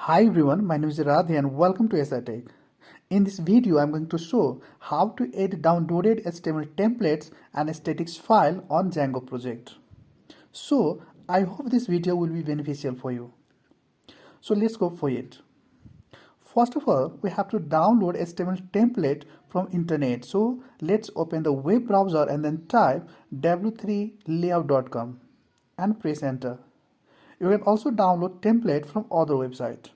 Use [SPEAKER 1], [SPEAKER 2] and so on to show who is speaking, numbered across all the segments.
[SPEAKER 1] Hi everyone, my name is Radhi and welcome to SI. In this video, I'm going to show how to add downloaded HTML templates and statics file on Django project. So, I hope this video will be beneficial for you. So let's go for it. First of all, we have to download HTML template from internet. So let's open the web browser and then type w3layout.com and press enter. You can also download template from other website.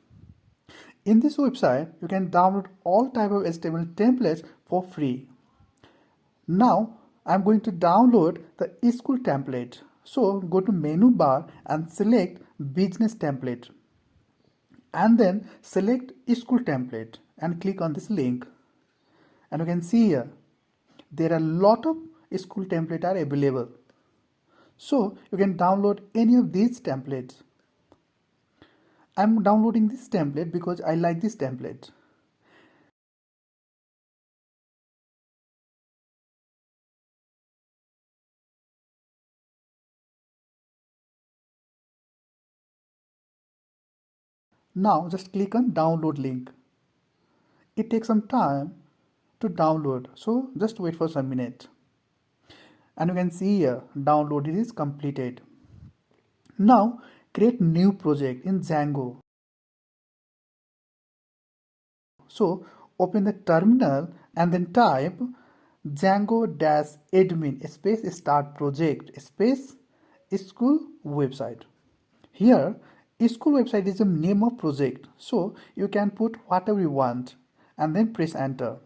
[SPEAKER 1] In this website, you can download all type of HTML templates for free. Now, I'm going to download the school template. So, go to menu bar and select business template. And then select school template and click on this link. And you can see here, there are a lot of school templates are available. So, you can download any of these templates. I'm downloading this template because I like this template. Now just click on download link. It takes some time to download, so just wait for some minutes. And you can see here download is completed. Now create new project in Django. So open the terminal and then type Django-admin space start project space school website. Here school website is the name of project, so you can put whatever you want and then press enter.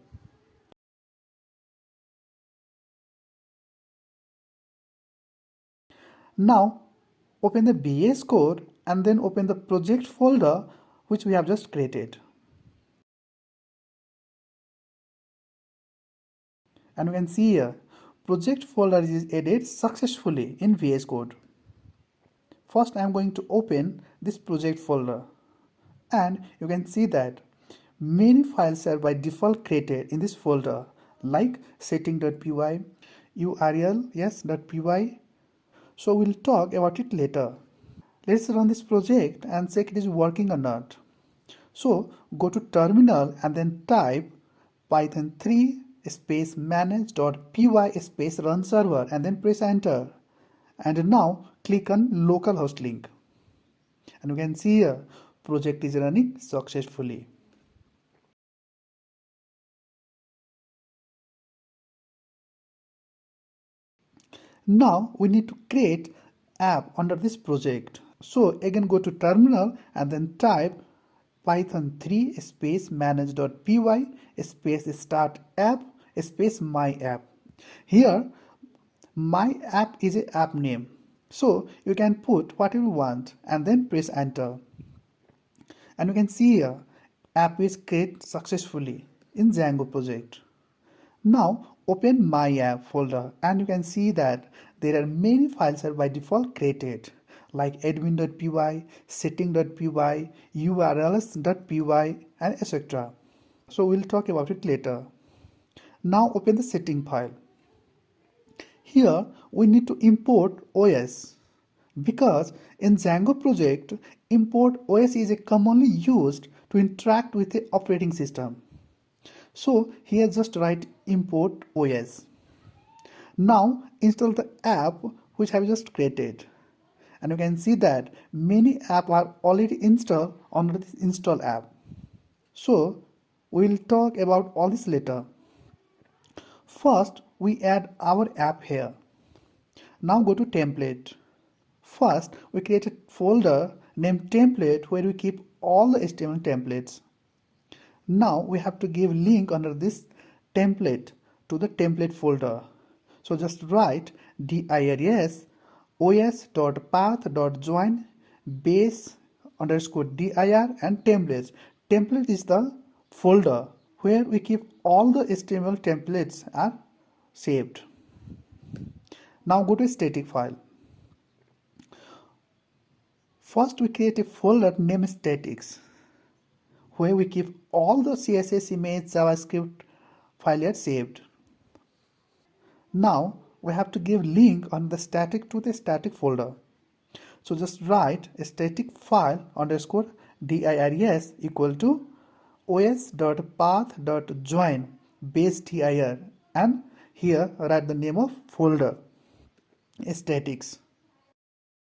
[SPEAKER 1] Now open the VS Code and then open the project folder which we have just created. And you can see here project folder is added successfully in VS Code. First I am going to open this project folder and you can see that many files are by default created in this folder like setting.py, url yes.py. So we'll talk about it later. Let's run this project and check it is working or not. So go to terminal and then type python 3 space manage.py space run server and then press enter. And now click on localhost link. And you can see here project is running successfully. Now we need to create app under this project. So again go to terminal and then type python 3 space manage.py space start app space my app. Here my app is a app name. So you can put whatever you want and then press enter. And you can see here app is created successfully in Django project. Now open my app folder and you can see that there are many files are by default created like admin.py, setting.py, urls.py and etc. So we'll talk about it later. Now open the setting file. Here we need to import OS because in Django project import OS is commonly used to interact with the operating system. So here just write import OS. Now install the app which I have just created. And you can see that many apps are already installed under this install app. So we will talk about all this later. First we add our app here. Now go to template. First we create a folder named template where we keep all the HTML templates. Now we have to give link under this template to the template folder. So just write dirs os.path.join base underscore dir and templates. Template is the folder where we keep all the HTML templates are saved. Now go to static file. First we create a folder named statics where we keep all the CSS image JavaScript file are saved. Now we have to give link on the static to the static folder. So just write a static file underscore dirs equal to os.path.join base dir, and here write the name of folder statics.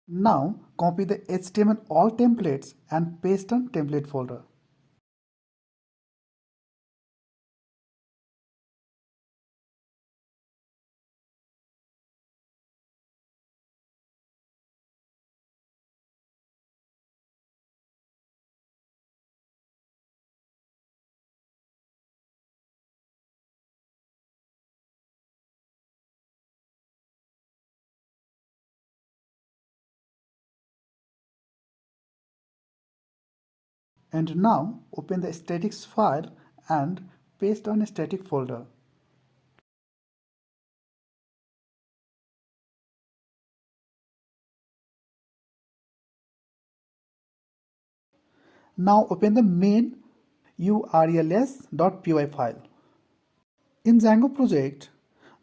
[SPEAKER 1] Now copy the HTML all templates and paste on template folder. And now open the statics file and paste on a static folder. Now open the main urls.py file. In Django project,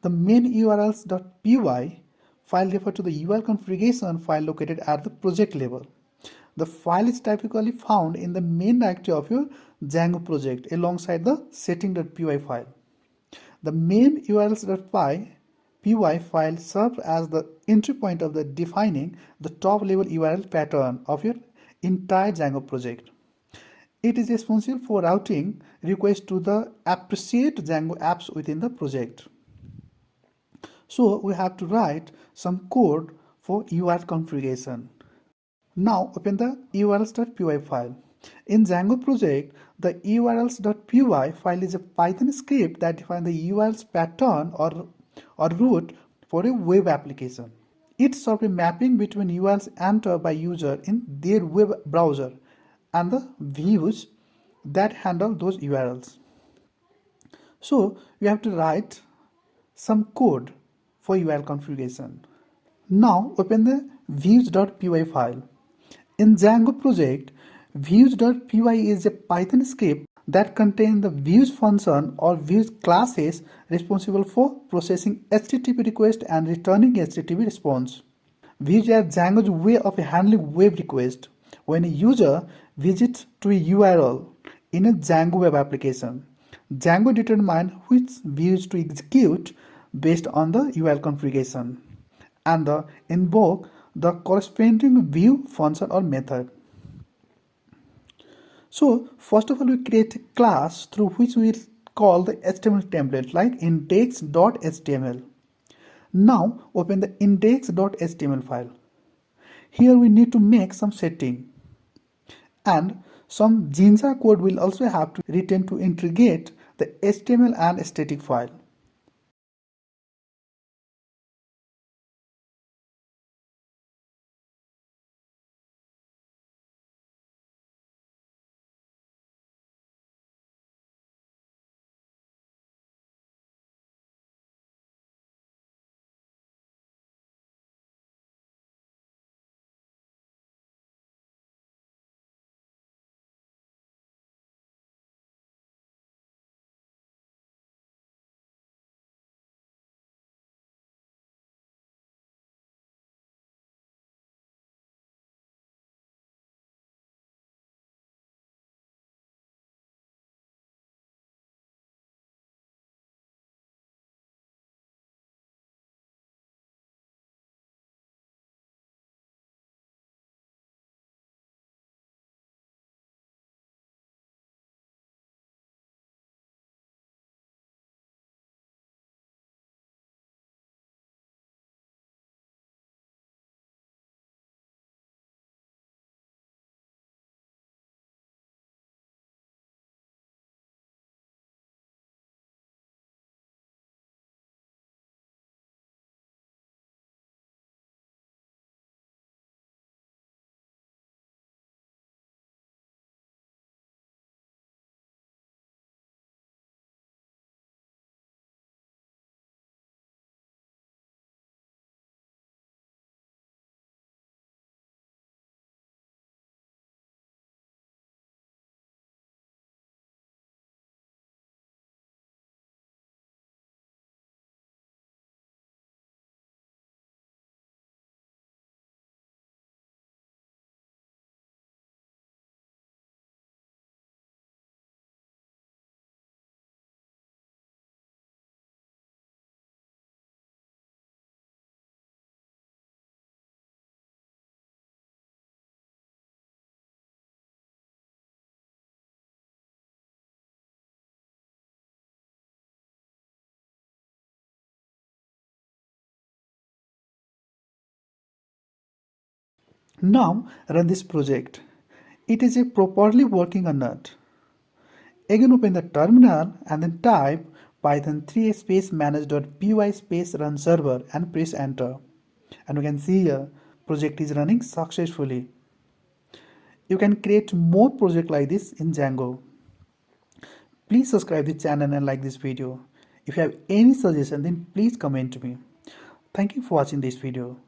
[SPEAKER 1] the main urls.py file refers to the URL configuration file located at the project level. The file is typically found in the main directory of your Django project alongside the setting.py file. The main urls.py file serves as the entry point of the defining the top level URL pattern of your entire Django project. It is responsible for routing requests to the appropriate Django apps within the project. So we have to write some code for URL configuration. Now open the urls.py file. In Django project, the urls.py file is a Python script that defines the URLs pattern or route for a web application. It serves a mapping between URLs entered by user in their web browser and the views that handle those URLs. So we have to write some code for URL configuration. Now open the views.py file. In Django project, views.py is a Python script that contains the views function or views classes responsible for processing HTTP request and returning HTTP response. Views are Django's way of handling web requests. When a user visits to a URL in a Django web application, Django determines which views to execute based on the URL configuration and invoke the corresponding view function or method. So first of all, we create a class through which we call the HTML template like index.html. Now open the index.html file. Here we need to make some setting, and some Jinja code will also have to written to integrate the HTML and static file. Now run this project. It is a properly working or not. Again open the terminal and then type python 3 space manage.py space run server and press enter. And we can see here project is running successfully. You can create more projects like this in Django. Please subscribe the channel and like this video. If you have any suggestion, then please comment to me. Thank you for watching this video.